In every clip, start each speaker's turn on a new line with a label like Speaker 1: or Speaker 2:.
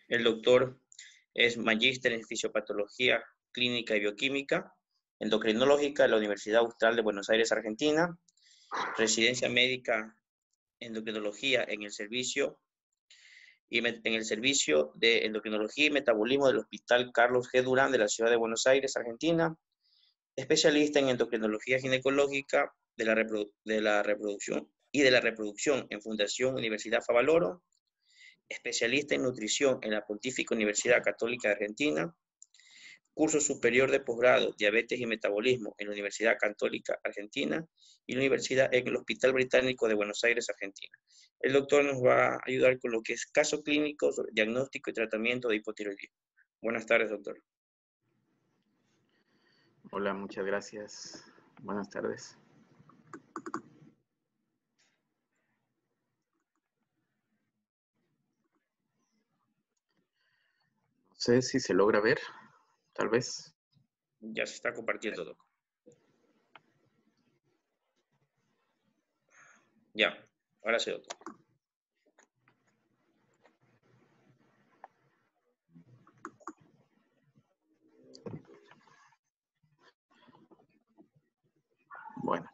Speaker 1: El doctor es magíster en fisiopatología clínica y bioquímica, endocrinológica de la Universidad Austral de Buenos Aires, Argentina, residencia médica endocrinología en el servicio de endocrinología y metabolismo del Hospital Carlos G. Durán de la ciudad de Buenos Aires, Argentina, especialista en endocrinología ginecológica de la reproducción en Fundación Universidad Favaloro, especialista en nutrición en la Pontificia Universidad Católica de Argentina, curso superior de posgrado, diabetes y metabolismo en la Universidad Católica Argentina y en el Hospital Británico de Buenos Aires, Argentina. El doctor nos va a ayudar con lo que es caso clínico, diagnóstico y tratamiento de hipotiroidismo. Buenas tardes, doctor.
Speaker 2: Hola, muchas gracias. Buenas tardes. No sé si se logra ver, tal vez.
Speaker 1: Ya se está compartiendo, doctor. Ya, ahora sí, doctor.
Speaker 2: Bueno.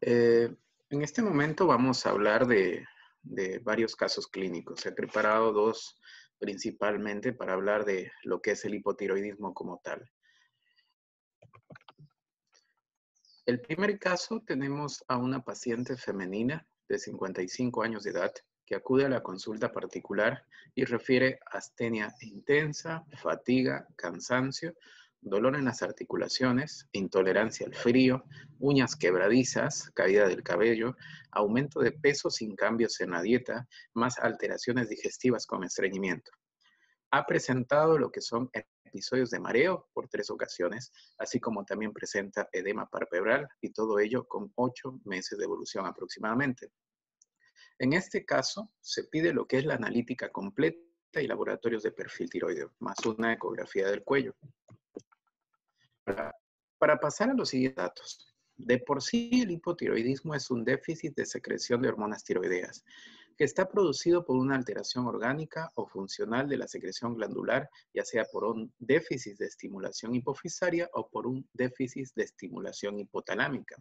Speaker 2: En este momento vamos a hablar de varios casos clínicos. He preparado dos principalmente para hablar de lo que es el hipotiroidismo como tal. El primer caso tenemos a una paciente femenina de 55 años de edad que acude a la consulta particular y refiere astenia intensa, fatiga, cansancio, dolor en las articulaciones, intolerancia al frío, uñas quebradizas, caída del cabello, aumento de peso sin cambios en la dieta, más alteraciones digestivas con estreñimiento. Ha presentado lo que son episodios de mareo por 3 ocasiones, así como también presenta edema palpebral y todo ello con 8 meses de evolución aproximadamente. En este caso, se pide lo que es la analítica completa y laboratorios de perfil tiroideo, más una ecografía del cuello. Para pasar a los siguientes datos. De por sí, el hipotiroidismo es un déficit de secreción de hormonas tiroideas, que está producido por una alteración orgánica o funcional de la secreción glandular, ya sea por un déficit de estimulación hipofisaria o por un déficit de estimulación hipotalámica.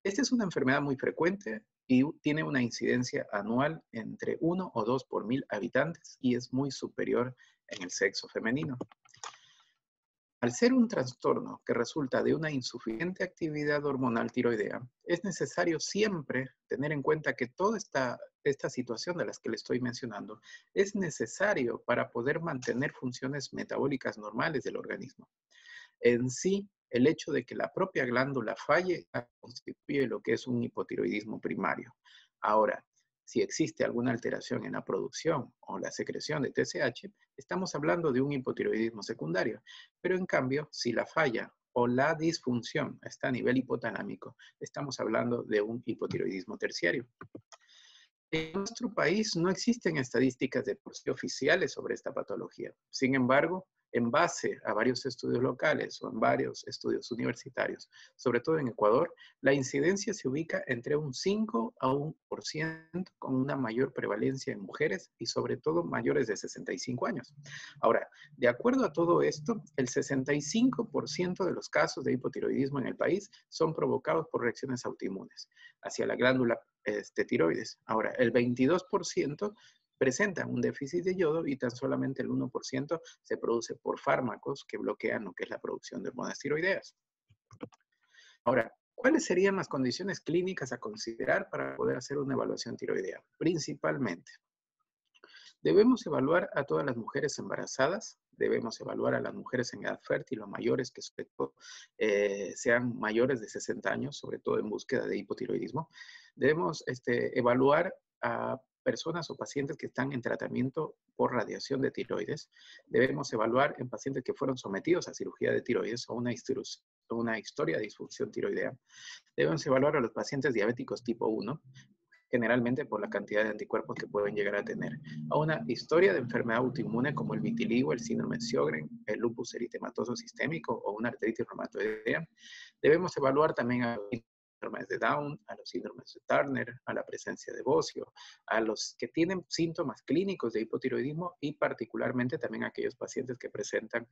Speaker 2: Esta es una enfermedad muy frecuente y tiene una incidencia anual entre 1 o 2 por 1000 habitantes y es muy superior en el sexo femenino. Al ser un trastorno que resulta de una insuficiente actividad hormonal tiroidea, es necesario siempre tener en cuenta que toda esta situación de las que le estoy mencionando es necesario para poder mantener funciones metabólicas normales del organismo. En sí, el hecho de que la propia glándula falle constituye lo que es un hipotiroidismo primario. Ahora, si existe alguna alteración en la producción o la secreción de TSH, estamos hablando de un hipotiroidismo secundario. Pero en cambio, si la falla o la disfunción está a nivel hipotalámico, estamos hablando de un hipotiroidismo terciario. En nuestro país no existen estadísticas de por sí oficiales sobre esta patología. Sin embargo, en base a varios estudios locales o en varios estudios universitarios, sobre todo en Ecuador, la incidencia se ubica entre un 5 a 1% con una mayor prevalencia en mujeres y sobre todo mayores de 65 años. Ahora, de acuerdo a todo esto, el 65% de los casos de hipotiroidismo en el país son provocados por reacciones autoinmunes hacia la glándula tiroides. Ahora, el 22% presentan un déficit de yodo y tan solamente el 1% se produce por fármacos que bloquean lo que es la producción de hormonas tiroideas. Ahora, ¿cuáles serían las condiciones clínicas a considerar para poder hacer una evaluación tiroidea? Principalmente, debemos evaluar a todas las mujeres embarazadas, debemos evaluar a las mujeres en edad fértil o mayores que sobre todo sean mayores de 60 años, sobre todo en búsqueda de hipotiroidismo. Debemos evaluar a personas o pacientes que están en tratamiento por radiación de tiroides. Debemos evaluar en pacientes que fueron sometidos a cirugía de tiroides o una historia de disfunción tiroidea. Debemos evaluar a los pacientes diabéticos tipo 1, generalmente por la cantidad de anticuerpos que pueden llegar a tener, a una historia de enfermedad autoinmune como el vitiligo, el síndrome de Sjögren, el lupus eritematoso sistémico o una artritis reumatoidea. Debemos evaluar también a síndromes de Down, a los síndromes de Turner, a la presencia de bocio, a los que tienen síntomas clínicos de hipotiroidismo y particularmente también a aquellos pacientes que presentan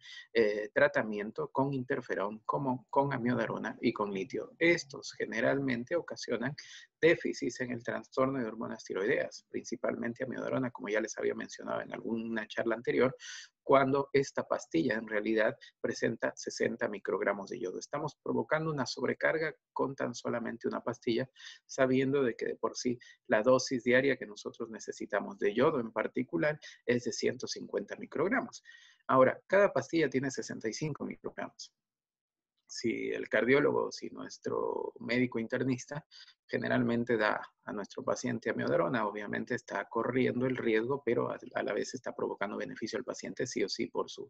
Speaker 2: tratamiento con interferón, como con amiodarona y con litio. Estos generalmente ocasionan déficits en el trastorno de hormonas tiroideas, principalmente amiodarona, como ya les había mencionado en alguna charla anterior, cuando esta pastilla en realidad presenta 60 microgramos de yodo. Estamos provocando una sobrecarga con tan solamente una pastilla, sabiendo de que de por sí la dosis diaria que nosotros necesitamos de yodo en particular es de 150 microgramos. Ahora, cada pastilla tiene 65 microgramos. Si el cardiólogo, si nuestro médico internista generalmente da a nuestro paciente amiodarona, obviamente está corriendo el riesgo, pero a la vez está provocando beneficio al paciente sí o sí por su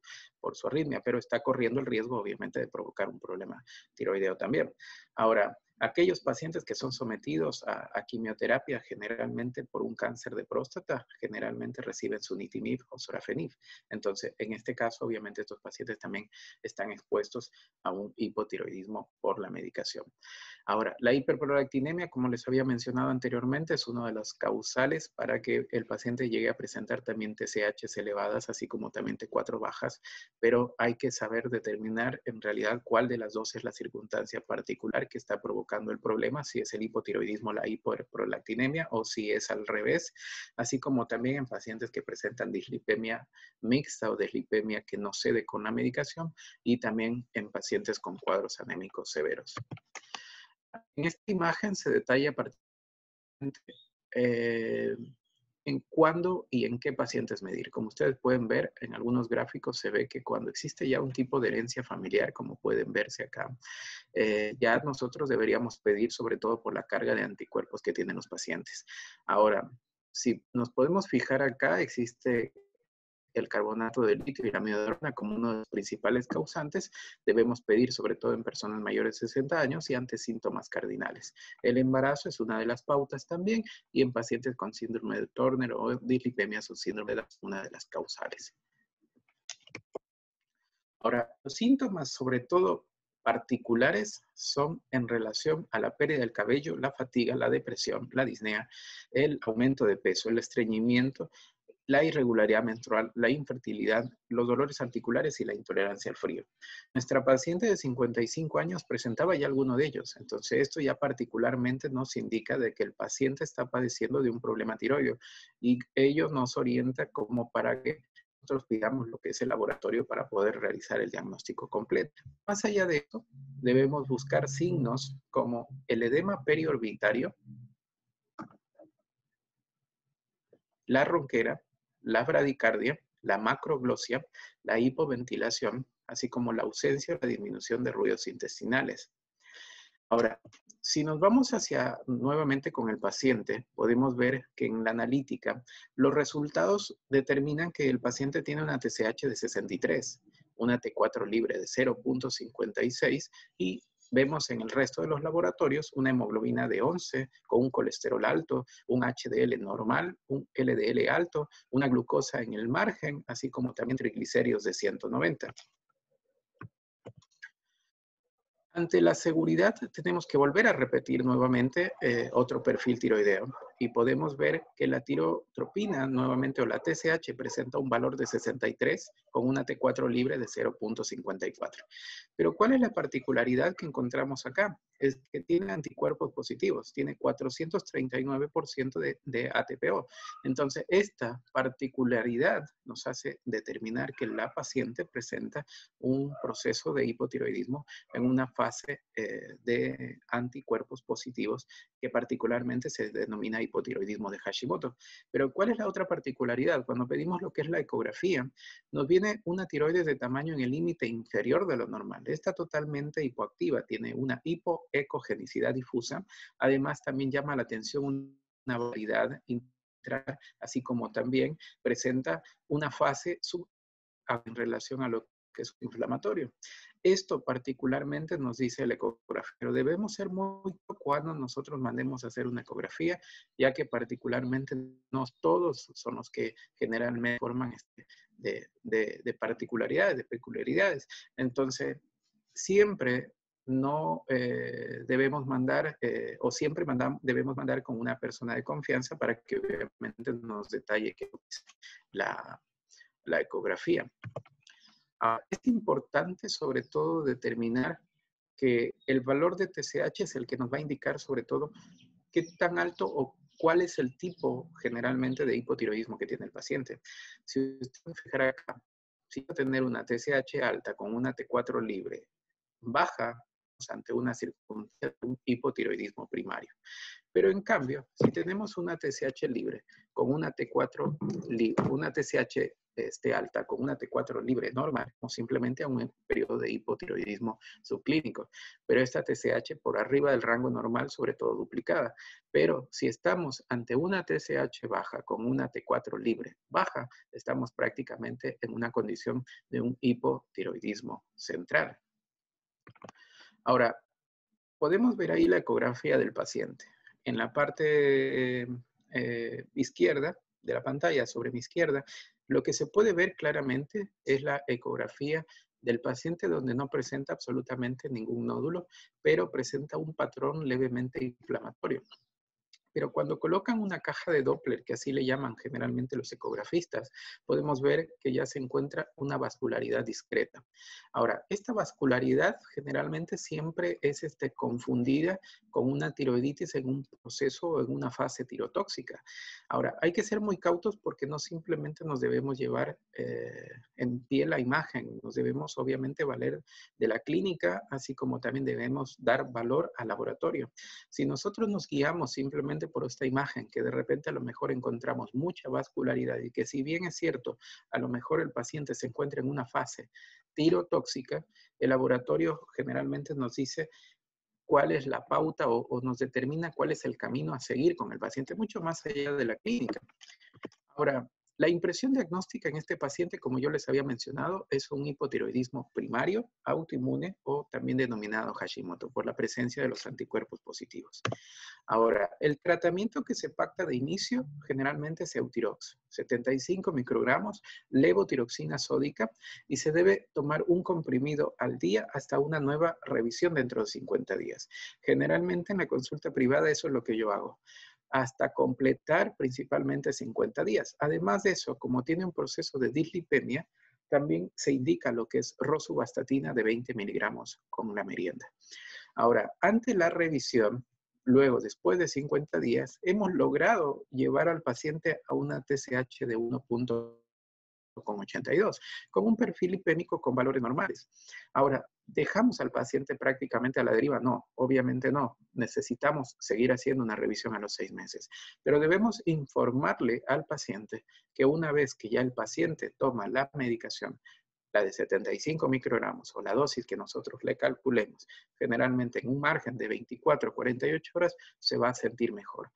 Speaker 2: arritmia, pero está corriendo el riesgo obviamente de provocar un problema tiroideo también. Ahora, aquellos pacientes que son sometidos a quimioterapia generalmente por un cáncer de próstata, generalmente reciben sunitinib o sorafenib. Entonces, en este caso, obviamente estos pacientes también están expuestos a un hipotiroidismo por la medicación. Ahora, la hiperprolactinemia, como les había mencionado anteriormente, es una de las causales para que el paciente llegue a presentar también TSHs elevadas, así como también T4 bajas, pero hay que saber determinar en realidad cuál de las dos es la circunstancia particular que está provocando el problema, si es el hipotiroidismo, la hiperprolactinemia, o si es al revés, así como también en pacientes que presentan dislipemia mixta o dislipemia que no cede con la medicación, y también en pacientes con cuadros anémicos severos. En esta imagen se detalla particularmente en cuándo y en qué pacientes medir. Como ustedes pueden ver, en algunos gráficos se ve que cuando existe ya un tipo de herencia familiar, como pueden verse acá, ya nosotros deberíamos pedir sobre todo por la carga de anticuerpos que tienen los pacientes. Ahora, si nos podemos fijar acá, existe el carbonato de litio y la amiodarona como uno de los principales causantes, debemos pedir sobre todo en personas mayores de 60 años y ante síntomas cardinales. El embarazo es una de las pautas también, y en pacientes con síndrome de Turner o dislipemia o síndrome de Down, una de las causales. Ahora, los síntomas sobre todo particulares son en relación a la pérdida del cabello, la fatiga, la depresión, la disnea, el aumento de peso, el estreñimiento, la irregularidad menstrual, la infertilidad, los dolores articulares y la intolerancia al frío. Nuestra paciente de 55 años presentaba ya alguno de ellos, entonces esto ya particularmente nos indica de que el paciente está padeciendo de un problema tiroideo, y ello nos orienta como para que nosotros pidamos lo que es el laboratorio para poder realizar el diagnóstico completo. Más allá de esto, debemos buscar signos como el edema periorbitario, la ronquera, la bradicardia, la macroglosia, la hipoventilación, así como la ausencia o la disminución de ruidos intestinales. Ahora, si nos vamos hacia nuevamente con el paciente, podemos ver que en la analítica los resultados determinan que el paciente tiene una TSH de 63, una T4 libre de 0.56 y vemos en el resto de los laboratorios una hemoglobina de 11 con un colesterol alto, un HDL normal, un LDL alto, una glucosa en el margen, así como también triglicéridos de 190. Ante la seguridad, tenemos que volver a repetir nuevamente otro perfil tiroideo, y podemos ver que la tirotropina nuevamente o la TSH presenta un valor de 63 con una T4 libre de 0.54. Pero ¿cuál es la particularidad que encontramos acá? Es que tiene anticuerpos positivos, tiene 439% de ATPO. Entonces, esta particularidad nos hace determinar que la paciente presenta un proceso de hipotiroidismo en una fase de anticuerpos positivos que particularmente se denomina hipotiroidismo de Hashimoto. Pero ¿cuál es la otra particularidad? Cuando pedimos lo que es la ecografía, nos viene una tiroides de tamaño en el límite inferior de lo normal. Está totalmente hipoactiva, tiene una hipoecogenicidad difusa. Además, también llama la atención una variedad intra, así como también presenta una fase en relación a lo que es inflamatorio. Esto particularmente nos dice el ecografía, pero debemos ser muy cuando nosotros mandemos a hacer una ecografía, ya que particularmente no todos son los que generalmente forman de particularidades, de peculiaridades. Entonces, siempre no debemos mandar, o siempre debemos mandar con una persona de confianza para que obviamente nos detalle qué es la ecografía. Ahora, es importante sobre todo determinar que el valor de TSH es el que nos va a indicar sobre todo qué tan alto o cuál es el tipo generalmente de hipotiroidismo que tiene el paciente. Si usted se fijar acá, si va a tener una TSH alta con una T4 libre, baja ante una circunstancia de un hipotiroidismo primario. Pero en cambio, si tenemos una TSH libre con una T4 libre, una TSH alta con una T4 libre normal, o simplemente a un periodo de hipotiroidismo subclínico. Pero esta TSH por arriba del rango normal, sobre todo duplicada. Pero si estamos ante una TSH baja con una T4 libre baja, estamos prácticamente en una condición de un hipotiroidismo central. Ahora, podemos ver ahí la ecografía del paciente. En la parte izquierda de la pantalla, sobre mi izquierda, lo que se puede ver claramente es la ecografía del paciente donde no presenta absolutamente ningún nódulo, pero presenta un patrón levemente inflamatorio. Pero cuando colocan una caja de Doppler, que así le llaman generalmente los ecografistas, podemos ver que ya se encuentra una vascularidad discreta. Ahora, esta vascularidad generalmente siempre es confundida con una tiroiditis en un proceso o en una fase tirotóxica. Ahora, hay que ser muy cautos porque no simplemente nos debemos llevar en pie la imagen, nos debemos obviamente valer de la clínica, así como también debemos dar valor al laboratorio. Si nosotros nos guiamos simplemente por esta imagen, que de repente a lo mejor encontramos mucha vascularidad y que si bien es cierto, a lo mejor el paciente se encuentra en una fase tirotóxica, el laboratorio generalmente nos dice cuál es la pauta o nos determina cuál es el camino a seguir con el paciente, mucho más allá de la clínica. Ahora, la impresión diagnóstica en este paciente, como yo les había mencionado, es un hipotiroidismo primario, autoinmune o también denominado Hashimoto, por la presencia de los anticuerpos positivos. Ahora, el tratamiento que se pacta de inicio generalmente es Eutirox, 75 microgramos, levotiroxina sódica, y se debe tomar un comprimido al día hasta una nueva revisión dentro de 50 días. Generalmente en la consulta privada eso es lo que yo hago, hasta completar principalmente 50 días. Además de eso, como tiene un proceso de dislipemia, también se indica lo que es rosuvastatina de 20 miligramos con la merienda. Ahora, ante la revisión, luego, después de 50 días, hemos logrado llevar al paciente a una TSH de 1.82, con un perfil lipémico con valores normales. Ahora, ¿dejamos al paciente prácticamente a la deriva? No, obviamente no. Necesitamos seguir haciendo una revisión a los 6 meses. Pero debemos informarle al paciente que una vez que ya el paciente toma la medicación, la de 75 microgramos o la dosis que nosotros le calculemos, generalmente en un margen de 24 a 48 horas, se va a sentir mejor.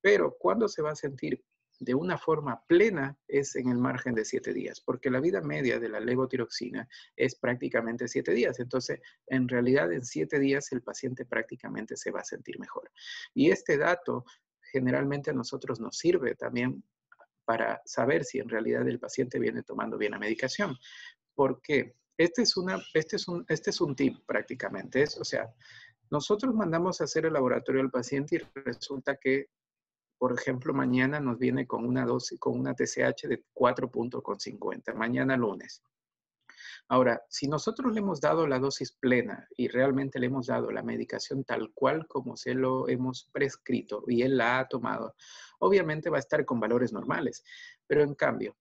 Speaker 2: Pero ¿cuándo se va a sentir de una forma plena? Es en el margen de 7 días, porque la vida media de la levotiroxina es prácticamente 7 días. Entonces, en realidad, en 7 días el paciente prácticamente se va a sentir mejor. Y este dato generalmente a nosotros nos sirve también para saber si en realidad el paciente viene tomando bien la medicación. ¿Por qué? Este es un tip prácticamente. O sea, nosotros mandamos a hacer el laboratorio al paciente y resulta que, por ejemplo, mañana nos viene con una dosis, con una TSH de 4.50, mañana lunes. Ahora, si nosotros le hemos dado la dosis plena y realmente le hemos dado la medicación tal cual como se lo hemos prescrito y él la ha tomado, obviamente va a estar con valores normales. Pero en cambio,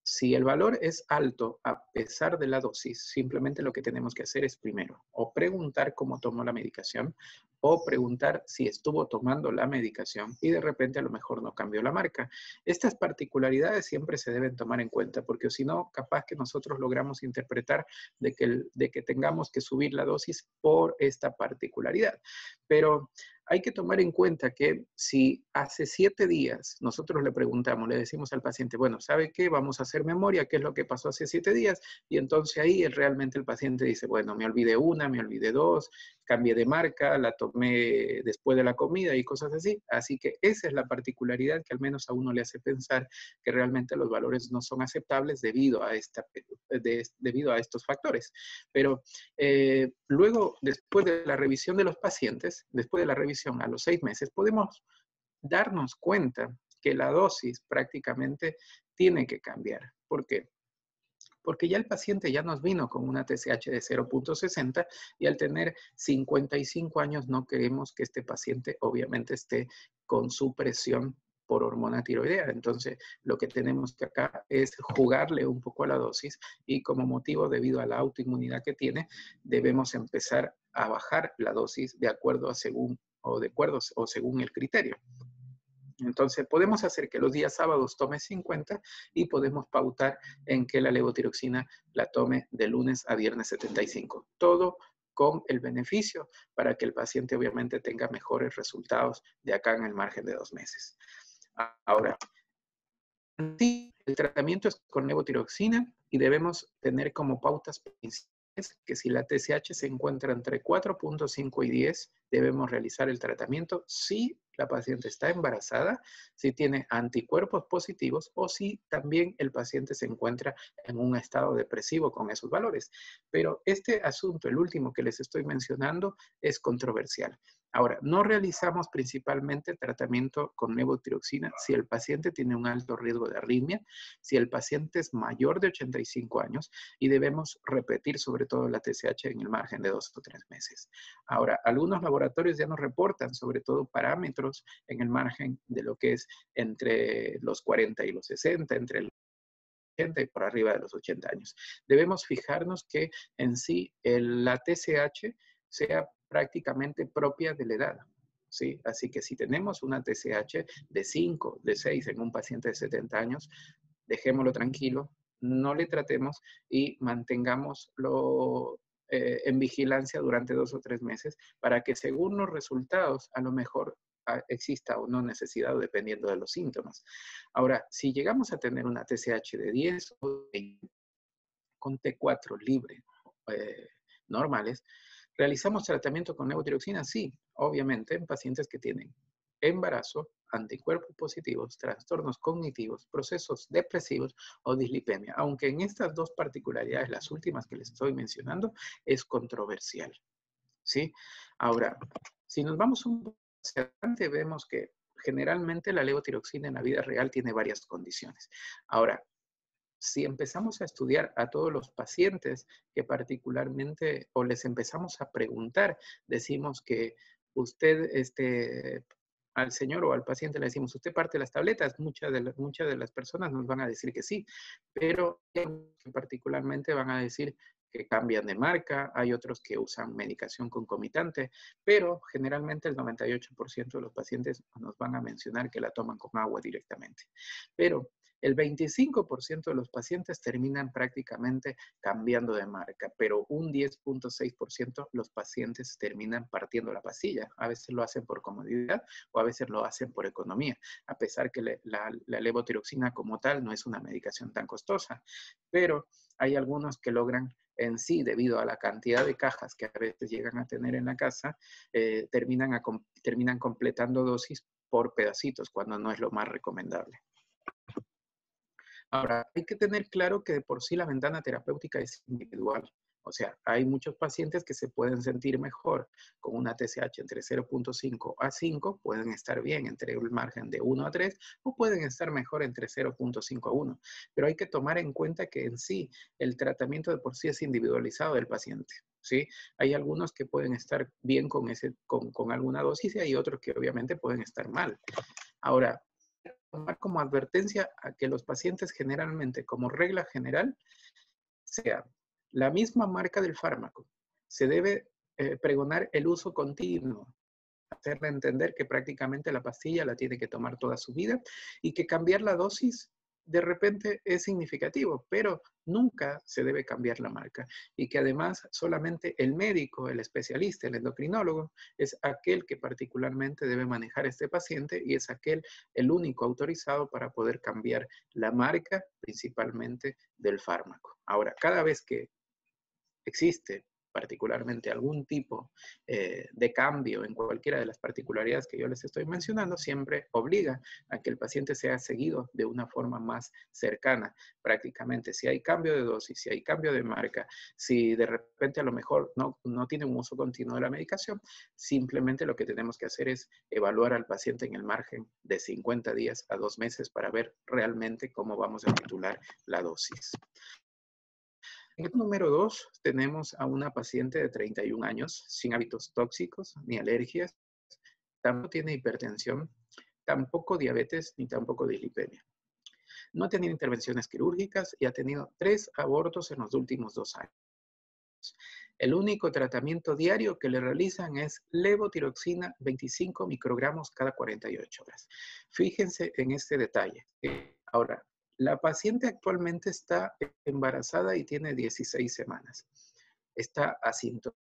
Speaker 2: si el valor es alto a pesar de la dosis, simplemente lo que tenemos que hacer es primero o preguntar cómo tomó la medicación o preguntar si estuvo tomando la medicación y de repente a lo mejor no cambió la marca. Estas particularidades siempre se deben tomar en cuenta porque si no, capaz que nosotros logramos interpretar de que tengamos que subir la dosis por esta particularidad. Pero hay que tomar en cuenta que si hace 7 días nosotros le preguntamos, le decimos al paciente, bueno, ¿sabe qué? Vamos a hacer memoria, ¿qué es lo que pasó hace 7 días? Y entonces ahí realmente el paciente dice, bueno, me olvidé una, me olvidé dos, cambié de marca, la tomé después de la comida y cosas así. Así que esa es la particularidad que al menos a uno le hace pensar que realmente los valores no son aceptables debido a, debido a estos factores. Pero luego, después de la revisión de los pacientes, después de la revisión a los 6 meses, podemos darnos cuenta que la dosis prácticamente tiene que cambiar. ¿Por qué? Porque ya el paciente ya nos vino con una TSH de 0.60 y al tener 55 años no queremos que este paciente obviamente esté con su presión por hormona tiroidea. Entonces, lo que tenemos que acá es jugarle un poco a la dosis y como motivo, debido a la autoinmunidad que tiene, debemos empezar a bajar la dosis de acuerdo a según el criterio. Entonces, podemos hacer que los días sábados tome 50 y podemos pautar en que la levotiroxina la tome de lunes a viernes 75. Todo con el beneficio para que el paciente obviamente tenga mejores resultados de acá en el margen de 2 meses. Ahora, sí, el tratamiento es con levotiroxina y debemos tener como pautas principales que si la TSH se encuentra entre 4.5 y 10, debemos realizar el tratamiento si la paciente está embarazada, si tiene anticuerpos positivos o si también el paciente se encuentra en un estado depresivo con esos valores. Pero este asunto, el último que les estoy mencionando, es controversial. Ahora, no realizamos principalmente tratamiento con levotiroxina si el paciente tiene un alto riesgo de arritmia, si el paciente es mayor de 85 años y debemos repetir sobre todo la TSH en el margen de 2 o 3 meses. Ahora, algunos laboratorios ya nos reportan sobre todo parámetros en el margen de lo que es entre los 40 y los 60, entre los 80 y por arriba de los 80 años. Debemos fijarnos que en sí la TSH sea prácticamente propia de la edad. ¿Sí? Así que si tenemos una TSH de 5, de 6 en un paciente de 70 años, dejémoslo tranquilo, no le tratemos y mantengámoslo en vigilancia durante 2 o 3 meses para que según los resultados a lo mejor exista o no necesidad dependiendo de los síntomas. Ahora, si llegamos a tener una TSH de 10 o 20 con T4 libre normales, ¿realizamos tratamiento con levotiroxina? Sí, obviamente en pacientes que tienen embarazo, anticuerpos positivos, trastornos cognitivos, procesos depresivos o dislipemia. Aunque en estas dos particularidades, las últimas que les estoy mencionando, es controversial. ¿Sí? Ahora, si nos vamos un poco hacia adelante, vemos que generalmente la levotiroxina en la vida real tiene varias condiciones. Ahora, si empezamos a estudiar a todos los pacientes que particularmente, o les empezamos a preguntar, decimos que usted, al señor o al paciente le decimos, ¿usted parte las tabletas? Muchas de las personas nos van a decir que sí, pero particularmente van a decir que cambian de marca, hay otros que usan medicación concomitante, pero generalmente el 98% de los pacientes nos van a mencionar que la toman con agua directamente. Pero el 25% de los pacientes terminan prácticamente cambiando de marca, pero un 10.6% los pacientes terminan partiendo la pastilla. A veces lo hacen por comodidad o a veces lo hacen por economía, a pesar que la levotiroxina como tal no es una medicación tan costosa, pero hay algunos que logran en sí, debido a la cantidad de cajas que a veces llegan a tener en la casa, terminan completando dosis por pedacitos, cuando no es lo más recomendable. Ahora, hay que tener claro que de por sí la ventana terapéutica es individual. O sea, hay muchos pacientes que se pueden sentir mejor con una TSH entre 0.5 a 5, pueden estar bien entre un margen de 1 a 3, o pueden estar mejor entre 0.5 a 1. Pero hay que tomar en cuenta que en sí el tratamiento de por sí es individualizado del paciente. ¿Sí? Hay algunos que pueden estar bien con alguna dosis y hay otros que obviamente pueden estar mal. Ahora, tomar como advertencia a que los pacientes generalmente, como regla general, sea la misma marca del fármaco. Se debe pregonar el uso continuo, hacerle entender que prácticamente la pastilla la tiene que tomar toda su vida y que cambiar la dosis de repente es significativo, pero nunca se debe cambiar la marca y que además solamente el médico, el especialista, el endocrinólogo es aquel que particularmente debe manejar a este paciente y es el único autorizado para poder cambiar la marca principalmente del fármaco. Ahora, cada vez que existe particularmente algún tipo de cambio en cualquiera de las particularidades que yo les estoy mencionando, siempre obliga a que el paciente sea seguido de una forma más cercana. Prácticamente, si hay cambio de dosis, si hay cambio de marca, si de repente a lo mejor no tiene un uso continuo de la medicación, simplemente lo que tenemos que hacer es evaluar al paciente en el margen de 50 días a 2 meses para ver realmente cómo vamos a titular la dosis. En el número 2 tenemos a una paciente de 31 años sin hábitos tóxicos ni alergias, tampoco tiene hipertensión, tampoco diabetes ni tampoco dislipemia. No ha tenido intervenciones quirúrgicas y ha tenido 3 abortos en los últimos 2 años. El único tratamiento diario que le realizan es levotiroxina 25 microgramos cada 48 horas. Fíjense en este detalle. Ahora, la paciente actualmente está embarazada y tiene 16 semanas. Está asintomática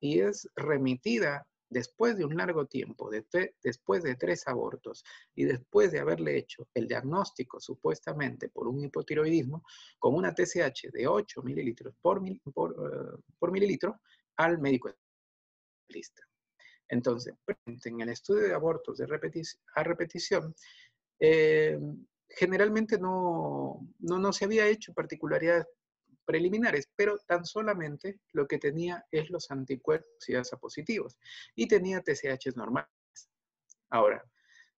Speaker 2: y es remitida después de un largo tiempo, después de 3 abortos y después de haberle hecho el diagnóstico supuestamente por un hipotiroidismo con una TSH de 8 mililitros por mililitro al médico especialista. Entonces, en el estudio de abortos a repetición, generalmente no se había hecho particularidades preliminares, pero tan solamente lo que tenía es los anticuerpos IASA positivos y tenía TSH normales. Ahora,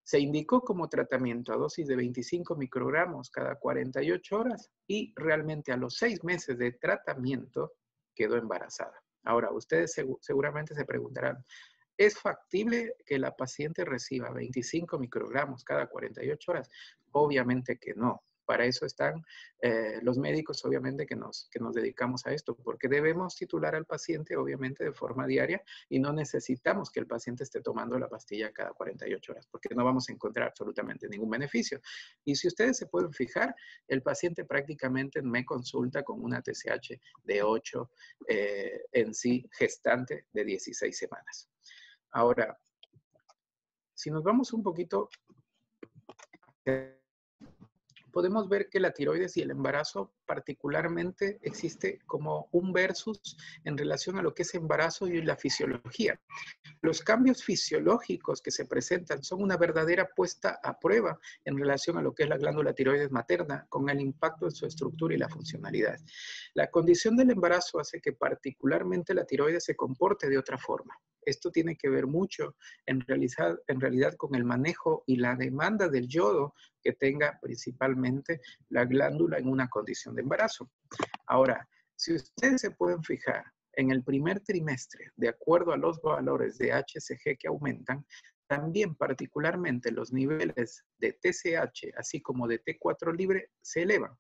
Speaker 2: se indicó como tratamiento a dosis de 25 microgramos cada 48 horas y realmente a los 6 meses de tratamiento quedó embarazada. Ahora, ustedes seguramente se preguntarán, ¿es factible que la paciente reciba 25 microgramos cada 48 horas? Obviamente que no. Para eso están los médicos, obviamente, que nos dedicamos a esto, porque debemos titular al paciente, obviamente, de forma diaria y no necesitamos que el paciente esté tomando la pastilla cada 48 horas, porque no vamos a encontrar absolutamente ningún beneficio. Y si ustedes se pueden fijar, el paciente prácticamente me consulta con una TSH de 8 en sí, gestante de 16 semanas. Ahora, si nos vamos un poquito, podemos ver que la tiroides y el embarazo particularmente existe como un versus en relación a lo que es embarazo y la fisiología. Los cambios fisiológicos que se presentan son una verdadera puesta a prueba en relación a lo que es la glándula tiroides materna con el impacto en su estructura y la funcionalidad. La condición del embarazo hace que particularmente la tiroides se comporte de otra forma. Esto tiene que ver mucho en realidad con el manejo y la demanda del yodo que tenga principalmente la glándula en una condición de embarazo. Ahora, si ustedes se pueden fijar, en el primer trimestre, de acuerdo a los valores de HCG que aumentan, también particularmente los niveles de TSH, así como de T4 libre, se elevan.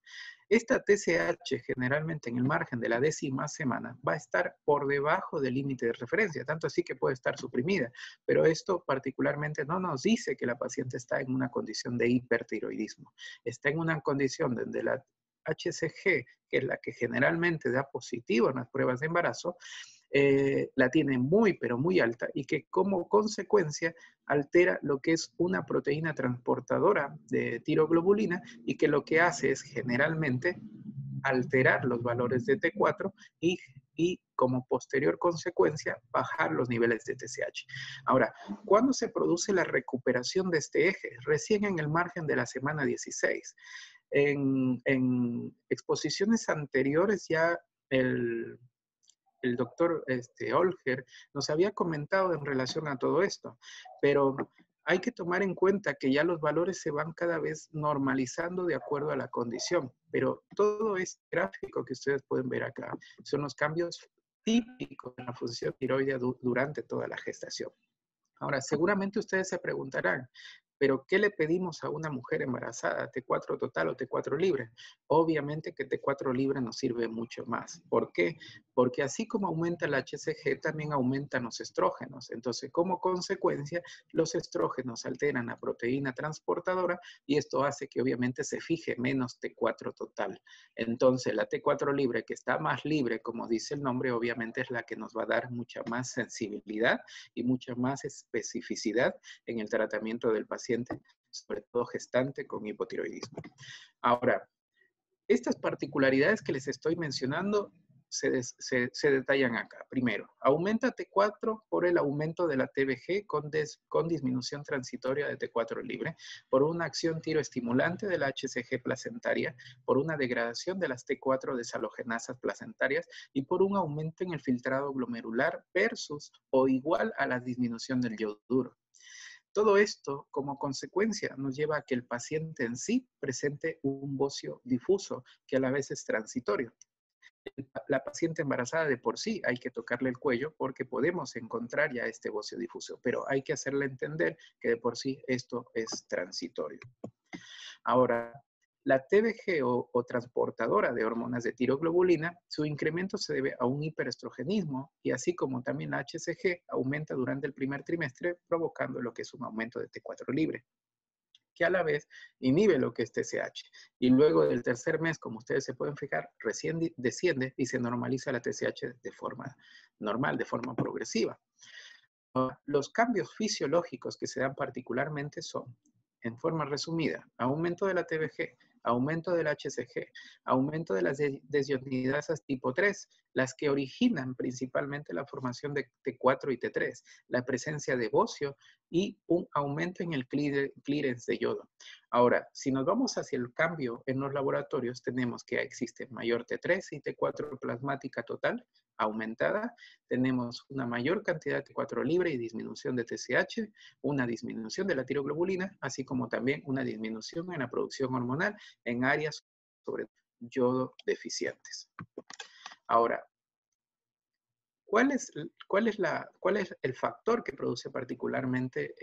Speaker 2: Esta TSH generalmente en el margen de la 10ª semana va a estar por debajo del límite de referencia, tanto así que puede estar suprimida, pero esto particularmente no nos dice que la paciente está en una condición de hipertiroidismo, está en una condición donde la HCG, que es la que generalmente da positivo en las pruebas de embarazo, la tiene muy, pero muy alta y que como consecuencia altera lo que es una proteína transportadora de tiroglobulina y que lo que hace es generalmente alterar los valores de T4 y como posterior consecuencia bajar los niveles de TSH. Ahora, ¿cuándo se produce la recuperación de este eje? Recién en el margen de la semana 16. En exposiciones anteriores ya el doctor Olger nos había comentado en relación a todo esto, pero hay que tomar en cuenta que ya los valores se van cada vez normalizando de acuerdo a la condición, pero todo este gráfico que ustedes pueden ver acá son los cambios típicos de la función tiroidea durante toda la gestación. Ahora, seguramente ustedes se preguntarán, ¿pero qué le pedimos a una mujer embarazada? ¿T4 total o T4 libre? Obviamente que T4 libre nos sirve mucho más. ¿Por qué? Porque así como aumenta el HCG, también aumentan los estrógenos. Entonces, como consecuencia, los estrógenos alteran la proteína transportadora y esto hace que obviamente se fije menos T4 total. Entonces, la T4 libre, que está más libre, como dice el nombre, obviamente es la que nos va a dar mucha más sensibilidad y mucha más especificidad en el tratamiento del paciente, sobre todo gestante con hipotiroidismo. Ahora, estas particularidades que les estoy mencionando se detallan acá. Primero, aumenta T4 por el aumento de la TBG con disminución transitoria de T4 libre, por una acción tiroestimulante de la HCG placentaria, por una degradación de las T4 desalogenasas placentarias y por un aumento en el filtrado glomerular versus o igual a la disminución del yoduro. Todo esto, como consecuencia, nos lleva a que el paciente en sí presente un bocio difuso, que a la vez es transitorio. La paciente embarazada de por sí hay que tocarle el cuello porque podemos encontrar ya este bocio difuso, pero hay que hacerle entender que de por sí esto es transitorio. Ahora, la TBG o transportadora de hormonas de tiroglobulina, su incremento se debe a un hiperestrogenismo y así como también la HCG aumenta durante el primer trimestre provocando lo que es un aumento de T4 libre, que a la vez inhibe lo que es TSH. Y luego del tercer mes, como ustedes se pueden fijar, recién desciende y se normaliza la TSH de forma normal, de forma progresiva. Los cambios fisiológicos que se dan particularmente son, en forma resumida, aumento de la TBG, aumento del HCG, aumento de las desionidasas tipo 3, las que originan principalmente la formación de T4 y T3, la presencia de bocio y un aumento en el clearance de yodo. Ahora, si nos vamos hacia el cambio en los laboratorios, tenemos que existe mayor T3 y T4 plasmática total aumentada, tenemos una mayor cantidad de T4 libre y disminución de TSH, una disminución de la tiroglobulina, así como también una disminución en la producción hormonal en áreas sobre yodo deficientes. Ahora, ¿cuál es el factor que produce particularmente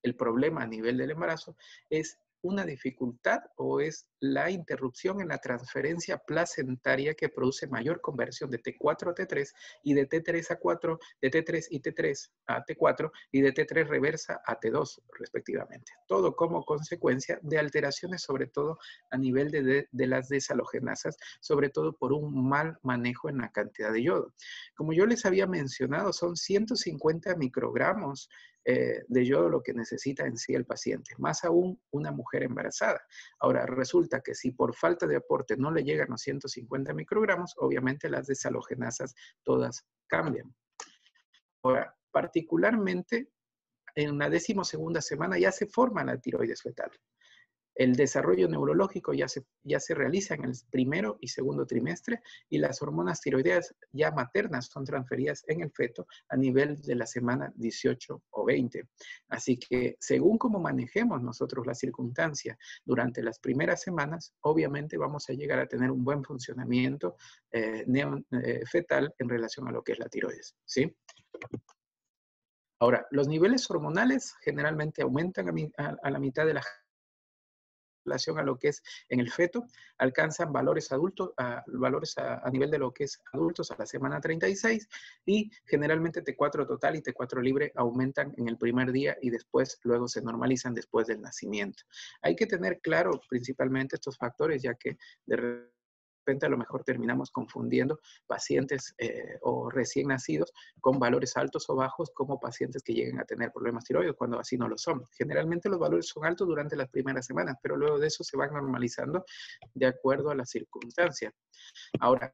Speaker 2: el problema a nivel del embarazo? ¿Es una dificultad o es la interrupción en la transferencia placentaria que produce mayor conversión de T4 a T3 y de T3 a 4, de T3 y T3 a T4 y de T3 reversa a T2 respectivamente? Todo como consecuencia de alteraciones sobre todo a nivel de las desalogenasas, sobre todo por un mal manejo en la cantidad de yodo. Como yo les había mencionado, son 150 microgramos de yodo lo que necesita en sí el paciente, más aún una mujer embarazada. Ahora, resulta que si por falta de aporte no le llegan los 150 microgramos, obviamente las desalogenasas todas cambian. Ahora, particularmente en la 12ª semana ya se forma la tiroides fetal. El desarrollo neurológico ya se realiza en el primero y segundo trimestre y las hormonas tiroideas ya maternas son transferidas en el feto a nivel de la semana 18 o 20. Así que según cómo manejemos nosotros la circunstancia durante las primeras semanas, obviamente vamos a llegar a tener un buen funcionamiento fetal en relación a lo que es la tiroides, ¿sí? Ahora, los niveles hormonales generalmente aumentan a la mitad de la relación a lo que es en el feto, alcanzan valores adultos, valores a nivel de lo que es adultos a la semana 36 y generalmente T4 total y T4 libre aumentan en el primer día y después luego se normalizan después del nacimiento. Hay que tener claro principalmente estos factores ya que de repente a lo mejor terminamos confundiendo pacientes o recién nacidos con valores altos o bajos como pacientes que lleguen a tener problemas tiroides cuando así no lo son. Generalmente los valores son altos durante las primeras semanas, pero luego de eso se van normalizando de acuerdo a la circunstancia. Ahora,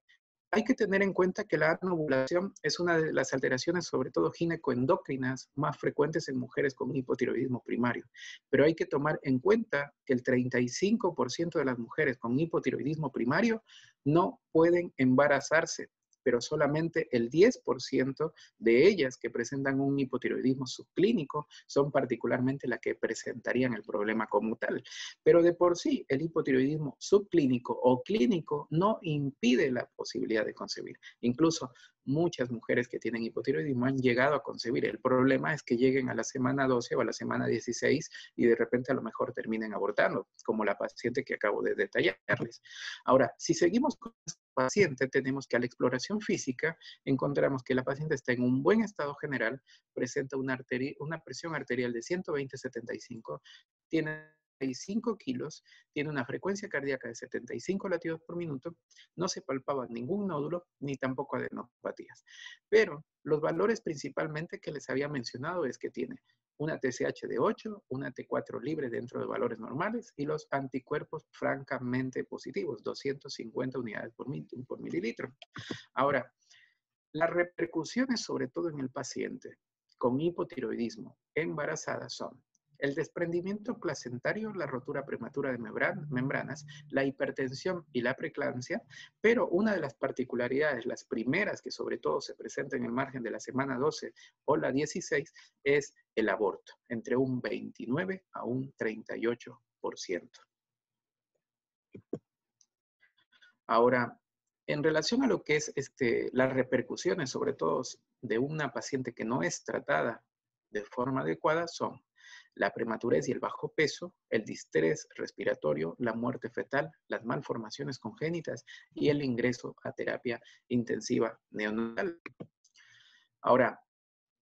Speaker 2: hay que tener en cuenta que la anovulación es una de las alteraciones, sobre todo ginecoendocrinas, más frecuentes en mujeres con hipotiroidismo primario. Pero hay que tomar en cuenta que el 35% de las mujeres con hipotiroidismo primario no pueden embarazarse, pero solamente el 10% de ellas que presentan un hipotiroidismo subclínico son particularmente las que presentarían el problema como tal. Pero de por sí, el hipotiroidismo subclínico o clínico no impide la posibilidad de concebir. Incluso muchas mujeres que tienen hipotiroidismo han llegado a concebir. El problema es que lleguen a la semana 12 o a la semana 16 y de repente a lo mejor terminen abortando, como la paciente que acabo de detallarles. Ahora, si seguimos con esta paciente, tenemos que a la exploración física encontramos que la paciente está en un buen estado general, presenta una presión arterial de 120/75, tiene 5 kilos, tiene una frecuencia cardíaca de 75 latidos por minuto, no se palpaba ningún nódulo ni tampoco adenopatías. Pero los valores principalmente que les había mencionado es que tiene una TSH de 8, una T4 libre dentro de valores normales y los anticuerpos francamente positivos, 250 unidades por mililitro. Ahora, las repercusiones, sobre todo en el paciente con hipotiroidismo embarazada, son el desprendimiento placentario, la rotura prematura de membranas, la hipertensión y la preeclampsia, pero una de las particularidades, las primeras que sobre todo se presentan en el margen de la semana 12 o la 16, es el aborto, entre un 29 a un 38%. Ahora, en relación a lo que es las repercusiones, sobre todo de una paciente que no es tratada de forma adecuada, son la prematurez y el bajo peso, el distrés respiratorio, la muerte fetal, las malformaciones congénitas y el ingreso a terapia intensiva neonatal. Ahora,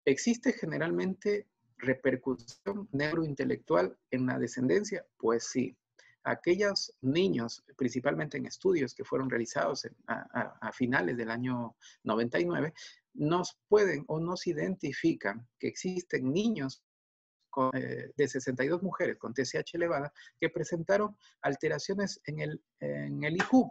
Speaker 2: ¿existe generalmente repercusión neurointelectual en la descendencia? Pues sí. Aquellos niños, principalmente en estudios que fueron realizados a finales del año 99, nos pueden o nos identifican que existen niños de 62 mujeres con TSH elevada que presentaron alteraciones en el IQ.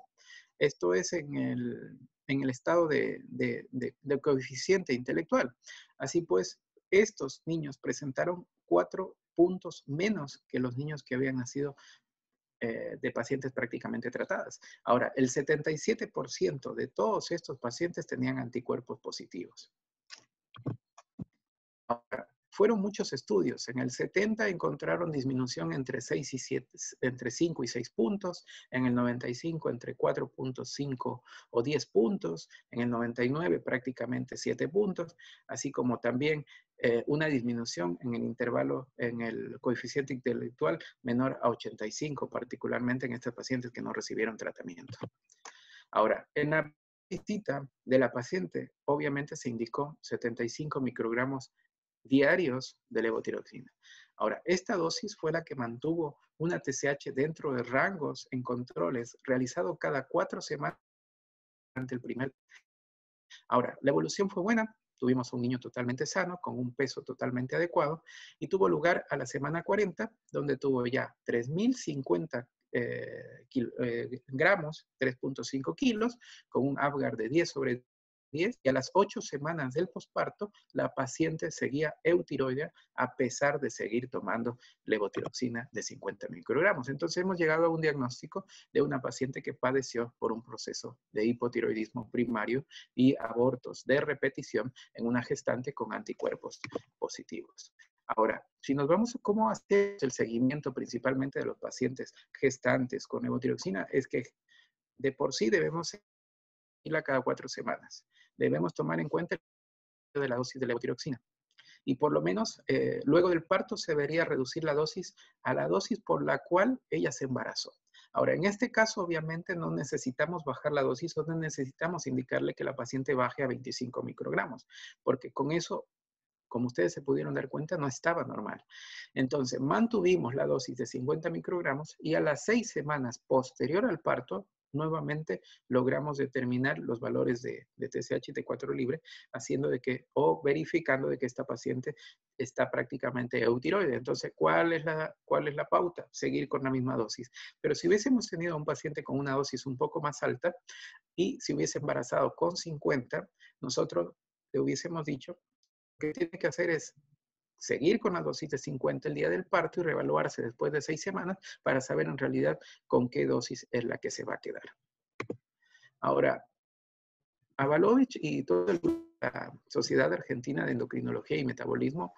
Speaker 2: Esto es en el estado de coeficiente intelectual. Así pues, estos niños presentaron 4 puntos menos que los niños que habían nacido de pacientes prácticamente tratadas. Ahora, el 77% de todos estos pacientes tenían anticuerpos positivos. Ahora, fueron muchos estudios. En el 70 encontraron disminución entre 5 y 6 puntos. En el 95 entre 4.5 o 10 puntos. En el 99 prácticamente 7 puntos. Así como también una disminución en el intervalo, en el coeficiente intelectual menor a 85, particularmente en estos pacientes que no recibieron tratamiento. Ahora, en la visita de la paciente, obviamente se indicó 75 microgramos diarios de levotiroxina. Ahora, esta dosis fue la que mantuvo una TSH dentro de rangos en controles realizado cada 4 semanas durante el primer. Ahora, la evolución fue buena. Tuvimos un niño totalmente sano, con un peso totalmente adecuado, y tuvo lugar a la semana 40, donde tuvo ya 3.050 gramos, 3.5 kilos, con un Apgar de 10/10, y a las 8 semanas del posparto, la paciente seguía eutiroidea a pesar de seguir tomando levotiroxina de 50 microgramos. Entonces hemos llegado a un diagnóstico de una paciente que padeció por un proceso de hipotiroidismo primario y abortos de repetición en una gestante con anticuerpos positivos. Ahora, si nos vamos a cómo hacer el seguimiento principalmente de los pacientes gestantes con levotiroxina, es que de por sí debemos seguirla cada 4 semanas. Debemos tomar en cuenta el de la dosis de levotiroxina. Y por lo menos luego del parto se debería reducir la dosis a la dosis por la cual ella se embarazó. Ahora, en este caso, obviamente, no necesitamos bajar la dosis o no necesitamos indicarle que la paciente baje a 25 microgramos, porque con eso, como ustedes se pudieron dar cuenta, no estaba normal. Entonces, mantuvimos la dosis de 50 microgramos y a las 6 semanas posterior al parto, nuevamente logramos determinar los valores de TSH y T4 libre, haciendo de que, o verificando de que esta paciente está prácticamente eutiroide. Entonces, ¿cuál es la pauta? Seguir con la misma dosis. Pero si hubiésemos tenido a un paciente con una dosis un poco más alta y si hubiese embarazado con 50, nosotros le hubiésemos dicho que tiene que hacer es seguir con la dosis de 50 el día del parto y reevaluarse después de 6 semanas para saber en realidad con qué dosis es la que se va a quedar. Ahora, Avalovich y toda la Sociedad Argentina de Endocrinología y Metabolismo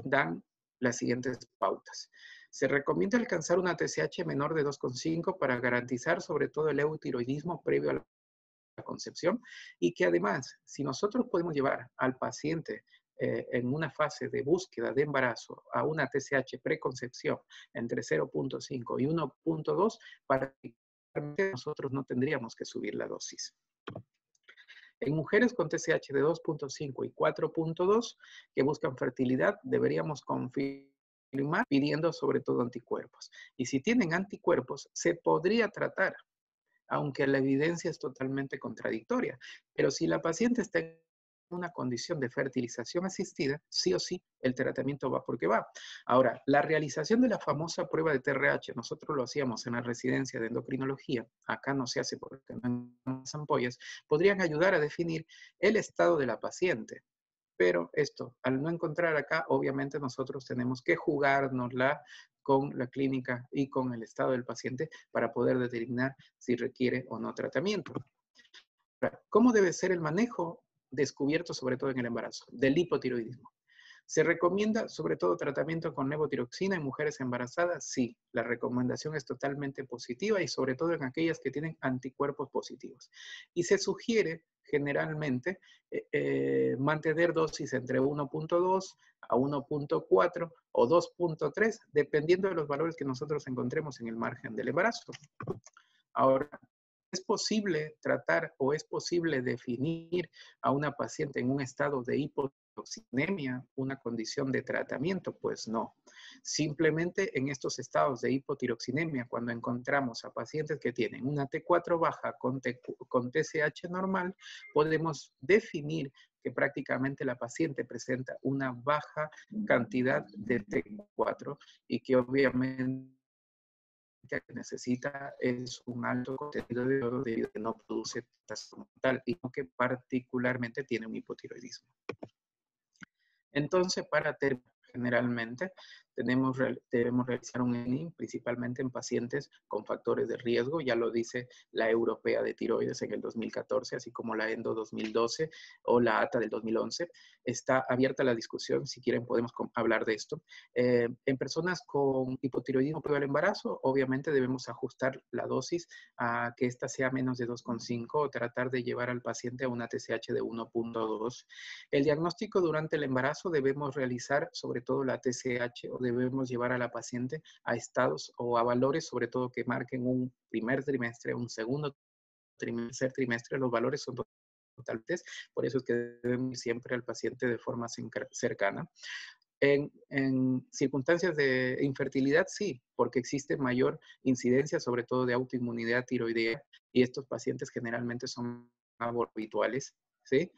Speaker 2: dan las siguientes pautas. Se recomienda alcanzar una TSH menor de 2,5 para garantizar sobre todo el eutiroidismo previo a la concepción y que además, si nosotros podemos llevar al paciente en una fase de búsqueda de embarazo a una TSH preconcepción entre 0.5 y 1.2, para que nosotros no tendríamos que subir la dosis. En mujeres con TSH de 2.5 y 4.2 que buscan fertilidad, deberíamos confirmar pidiendo sobre todo anticuerpos. Y si tienen anticuerpos, se podría tratar, aunque la evidencia es totalmente contradictoria. Pero si la paciente está en una condición de fertilización asistida, sí o sí, el tratamiento va porque va. Ahora, la realización de la famosa prueba de TRH, nosotros lo hacíamos en la residencia de endocrinología, acá no se hace porque no hay ampollas, podrían ayudar a definir el estado de la paciente. Pero esto, al no encontrar acá, obviamente nosotros tenemos que jugárnosla con la clínica y con el estado del paciente para poder determinar si requiere o no tratamiento. ¿Cómo debe ser el manejo descubierto sobre todo en el embarazo del hipotiroidismo? ¿Se recomienda sobre todo tratamiento con levotiroxina en mujeres embarazadas? Sí, la recomendación es totalmente positiva y sobre todo en aquellas que tienen anticuerpos positivos. Y se sugiere generalmente mantener dosis entre 1.2 a 1.4 o 2.3, dependiendo de los valores que nosotros encontremos en el margen del embarazo. Ahora, ¿es posible tratar o es posible definir a una paciente en un estado de hipotiroxinemia, una condición de tratamiento? Pues no. Simplemente en estos estados de hipotiroxinemia, cuando encontramos a pacientes que tienen una T4 baja con TSH normal, podemos definir que prácticamente la paciente presenta una baja cantidad de T4 y que obviamente que necesita es un alto contenido de yodo debido a que no produce testosterona como tal y no que particularmente tiene un hipotiroidismo. Entonces, para terminar, generalmente debemos realizar un ENI principalmente en pacientes con factores de riesgo, ya lo dice la Europea de Tiroides en el 2014, así como la ENDO 2012 o la ATA del 2011. Está abierta la discusión, si quieren podemos hablar de esto. En personas con hipotiroidismo previo al embarazo, obviamente debemos ajustar la dosis a que ésta sea menos de 2,5 o tratar de llevar al paciente a una TSH de 1.2. El diagnóstico durante el embarazo debemos realizar sobre todo la TSH o debemos llevar a la paciente a estados o a valores sobre todo que marquen un primer trimestre, un segundo tercer trimestre. Los valores son totalmente, por eso es que debemos ir siempre al paciente de forma cercana. En circunstancias de infertilidad, sí, porque existe mayor incidencia, sobre todo de autoinmunidad tiroidea, y estos pacientes generalmente son habituales, ¿sí?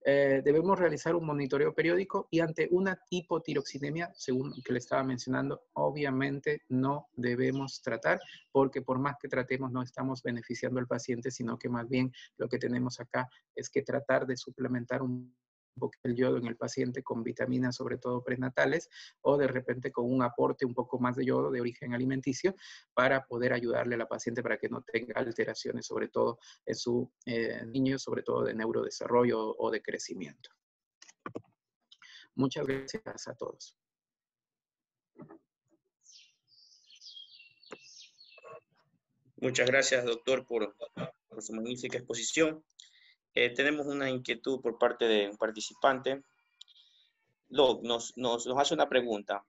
Speaker 2: Debemos realizar un monitoreo periódico y ante una hipotiroxinemia, según que le estaba mencionando, obviamente no debemos tratar, porque por más que tratemos no estamos beneficiando al paciente, sino que más bien lo que tenemos acá es que tratar de suplementar un poco el yodo en el paciente con vitaminas, sobre todo prenatales, o de repente con un aporte un poco más de yodo de origen alimenticio para poder ayudarle a la paciente para que no tenga alteraciones, sobre todo en su niño, sobre todo de neurodesarrollo o de crecimiento. Muchas gracias a todos.
Speaker 1: Muchas gracias, doctor, por su magnífica exposición. Tenemos una inquietud por parte de un participante. Doc, nos hace una pregunta.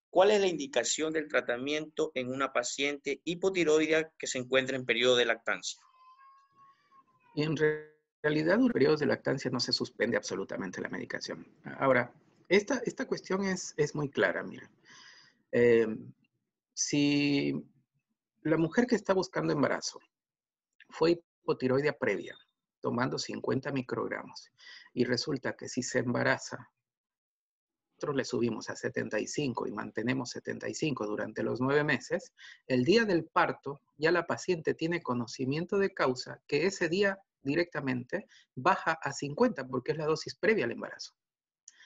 Speaker 1: ¿Cuál es la indicación del tratamiento en una paciente hipotiroidea que se encuentra en periodo de lactancia?
Speaker 2: Y en realidad, en periodos de lactancia no se suspende absolutamente la medicación. Ahora, esta cuestión es muy clara, mira. Si la mujer que está buscando embarazo fue hipotiroidea previa, tomando 50 microgramos, y resulta que si se embaraza, nosotros le subimos a 75 y mantenemos 75 durante los 9 meses, el día del parto ya la paciente tiene conocimiento de causa que ese día directamente baja a 50 porque es la dosis previa al embarazo.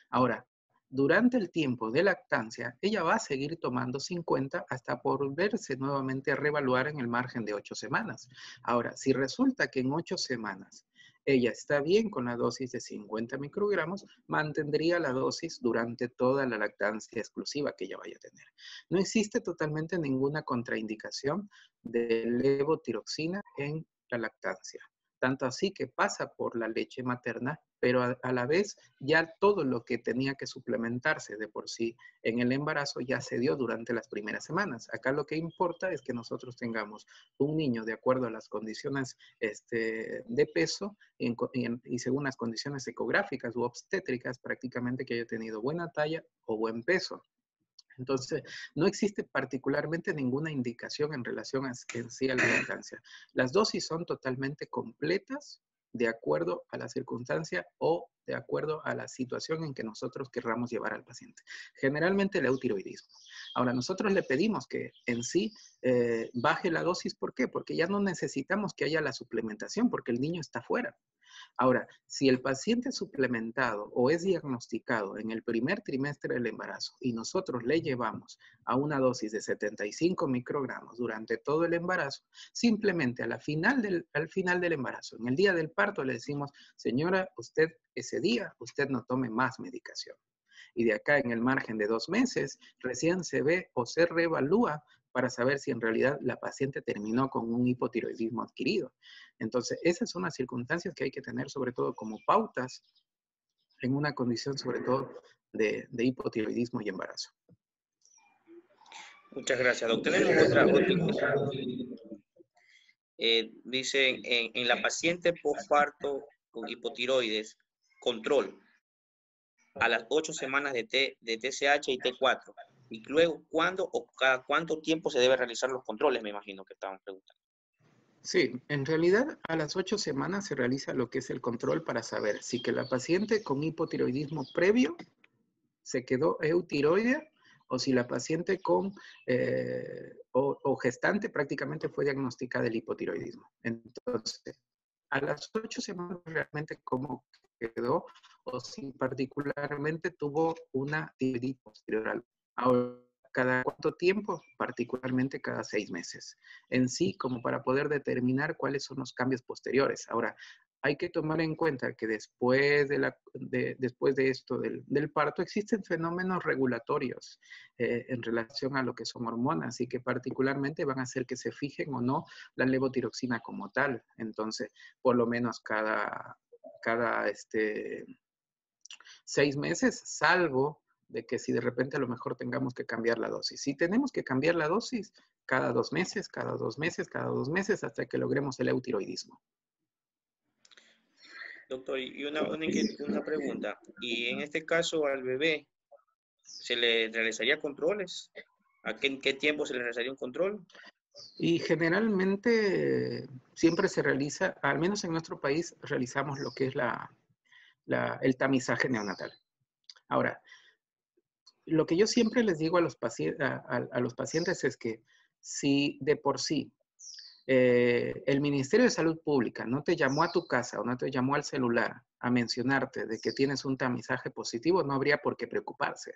Speaker 2: Ahora, durante el tiempo de lactancia, ella va a seguir tomando 50 hasta volverse nuevamente a reevaluar en el margen de 8 semanas. Ahora, si resulta que en 8 semanas ella está bien con la dosis de 50 microgramos, mantendría la dosis durante toda la lactancia exclusiva que ella vaya a tener. No existe totalmente ninguna contraindicación de levotiroxina en la lactancia. Tanto así que pasa por la leche materna, pero a la vez ya todo lo que tenía que suplementarse de por sí en el embarazo ya se dio durante las primeras semanas. Acá lo que importa es que nosotros tengamos un niño de acuerdo a las condiciones de peso y según las condiciones ecográficas u obstétricas, prácticamente que haya tenido buena talla o buen peso. Entonces, no existe particularmente ninguna indicación en relación en sí a la lactancia. Las dosis son totalmente completas de acuerdo a la circunstancia o de acuerdo a la situación en que nosotros querramos llevar al paciente. Generalmente el eutiroidismo. Ahora, nosotros le pedimos que en sí baje la dosis. ¿Por qué? Porque ya no necesitamos que haya la suplementación, porque el niño está fuera. Ahora, si el paciente es suplementado o es diagnosticado en el primer trimestre del embarazo y nosotros le llevamos a una dosis de 75 microgramos durante todo el embarazo, simplemente al final del embarazo, en el día del parto, le decimos, señora, usted ese día, usted no tome más medicación. Y de acá en el margen de 2 meses, recién se ve o se reevalúa para saber si en realidad la paciente terminó con un hipotiroidismo adquirido. Entonces, esas son las circunstancias que hay que tener sobre todo como pautas en una condición sobre todo de hipotiroidismo y embarazo.
Speaker 1: Muchas gracias, doctor. Tenemos otra inquietud. Dicen, en la paciente postparto con hipotiroides, control a las 8 semanas de TSH y T4. Y luego, ¿cuándo o cada cuánto tiempo se debe realizar los controles? Me imagino que estaban preguntando.
Speaker 2: Sí, en realidad a las 8 semanas se realiza lo que es el control para saber si que la paciente con hipotiroidismo previo se quedó eutiroidea o si la paciente con o gestante prácticamente fue diagnosticada del hipotiroidismo. Entonces, a las 8 semanas realmente cómo quedó o si particularmente tuvo una tiroiditis posterior. Ahora, ¿cada cuánto tiempo? Particularmente cada 6 meses. En sí, como para poder determinar cuáles son los cambios posteriores. Ahora, hay que tomar en cuenta que después de esto del parto existen fenómenos regulatorios en relación a lo que son hormonas y que particularmente van a hacer que se fijen o no la levotiroxina como tal. Entonces, por lo menos cada 6 meses, salvo de que si de repente a lo mejor tengamos que cambiar la dosis. Si tenemos que cambiar la dosis cada 2 meses, cada 2 meses, cada 2 meses, hasta que logremos el eutiroidismo.
Speaker 1: Doctor, y una pregunta. ¿Y en este caso al bebé se le realizaría controles? ¿En qué tiempo se le realizaría un control?
Speaker 2: Y generalmente siempre se realiza, al menos en nuestro país, realizamos lo que es el tamizaje neonatal. Ahora, lo que yo siempre les digo a los pacientes es que si de por sí el Ministerio de Salud Pública no te llamó a tu casa o no te llamó al celular a mencionarte de que tienes un tamizaje positivo, no habría por qué preocuparse.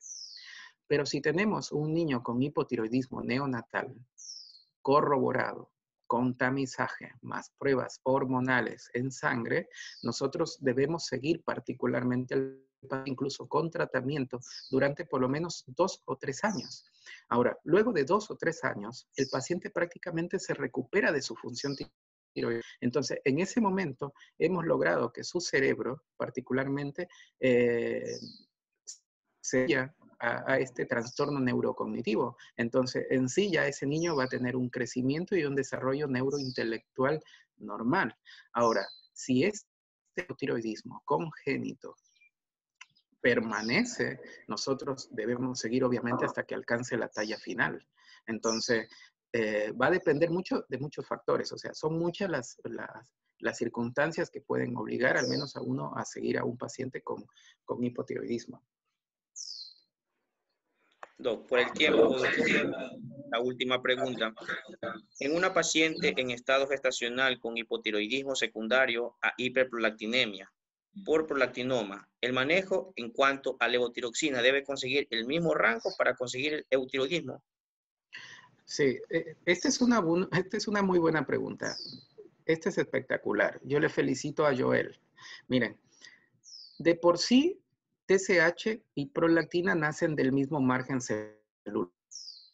Speaker 2: Pero si tenemos un niño con hipotiroidismo neonatal corroborado, con tamizaje, más pruebas hormonales en sangre, nosotros debemos seguir particularmente incluso con tratamiento durante por lo menos 2 o 3 años. Ahora, luego de 2 o 3 años, el paciente prácticamente se recupera de su función tiroidea. Entonces, en ese momento hemos logrado que su cerebro, particularmente, se a este trastorno neurocognitivo. Entonces, en sí ya ese niño va a tener un crecimiento y un desarrollo neurointelectual normal. Ahora, si este tiroidismo congénito permanece, nosotros debemos seguir obviamente hasta que alcance la talla final. Entonces, va a depender mucho de muchos factores, o sea, son muchas las circunstancias que pueden obligar al menos a uno a seguir a un paciente con hipotiroidismo.
Speaker 1: Doc, por el tiempo, la última pregunta. En una paciente en estado gestacional con hipotiroidismo secundario a hiperprolactinemia por prolactinoma, el manejo en cuanto a levotiroxina debe conseguir el mismo rango para conseguir el eutiroidismo.
Speaker 2: Sí, esta es una muy buena pregunta. Este es espectacular. Yo le felicito a Joel. Miren, de por sí, TSH y prolactina nacen del mismo margen celular.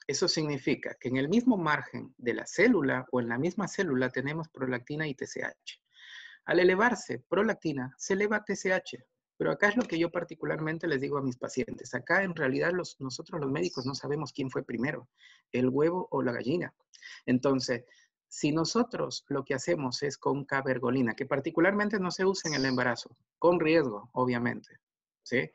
Speaker 2: Eso significa que en el mismo margen de la célula o en la misma célula tenemos prolactina y TSH. Al elevarse prolactina, se eleva TSH. Pero acá es lo que yo particularmente les digo a mis pacientes. Acá en realidad nosotros los médicos no sabemos quién fue primero, el huevo o la gallina. Entonces, si nosotros lo que hacemos es con cabergolina, que particularmente no se usa en el embarazo, con riesgo, obviamente, ¿sí?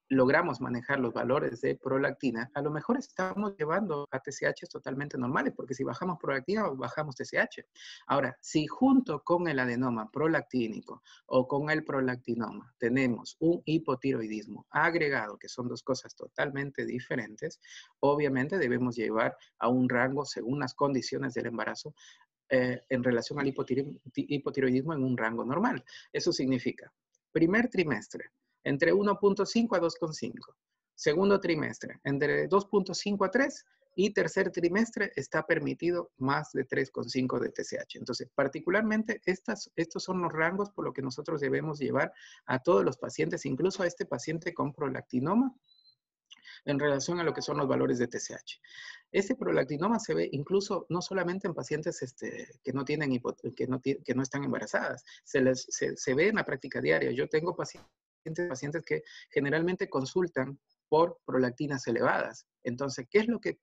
Speaker 2: logramos manejar los valores de prolactina, a lo mejor estamos llevando a TSH totalmente normales, porque si bajamos prolactina, bajamos TSH. Ahora, si junto con el adenoma prolactínico o con el prolactinoma tenemos un hipotiroidismo agregado, que son dos cosas totalmente diferentes, obviamente debemos llevar a un rango según las condiciones del embarazo en relación al hipotiroidismo en un rango normal. Eso significa, primer trimestre, entre 1.5 a 2.5. Segundo trimestre, entre 2.5 a 3. Y tercer trimestre está permitido más de 3.5 de TSH. Entonces, particularmente, estos son los rangos por lo que nosotros debemos llevar a todos los pacientes, incluso a este paciente con prolactinoma, en relación a lo que son los valores de TSH. Este prolactinoma se ve incluso no solamente en pacientes que no están embarazadas, se ve en la práctica diaria. Yo tengo pacientes que generalmente consultan por prolactinas elevadas. Entonces, ¿qué es lo que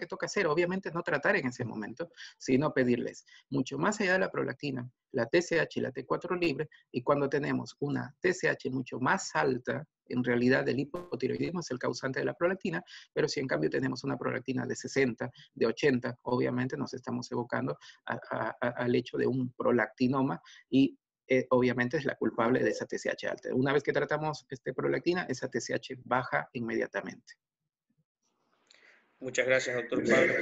Speaker 2: toca hacer? Obviamente no tratar en ese momento, sino pedirles mucho más allá de la prolactina, la TSH y la T4 libre, y cuando tenemos una TSH mucho más alta, en realidad el hipotiroidismo es el causante de la prolactina, pero si en cambio tenemos una prolactina de 60, de 80, obviamente nos estamos evocando al hecho de un prolactinoma y obviamente es la culpable de esa TSH alta. Una vez que tratamos prolactina, esa TSH baja inmediatamente.
Speaker 1: Muchas gracias, doctor Pablo.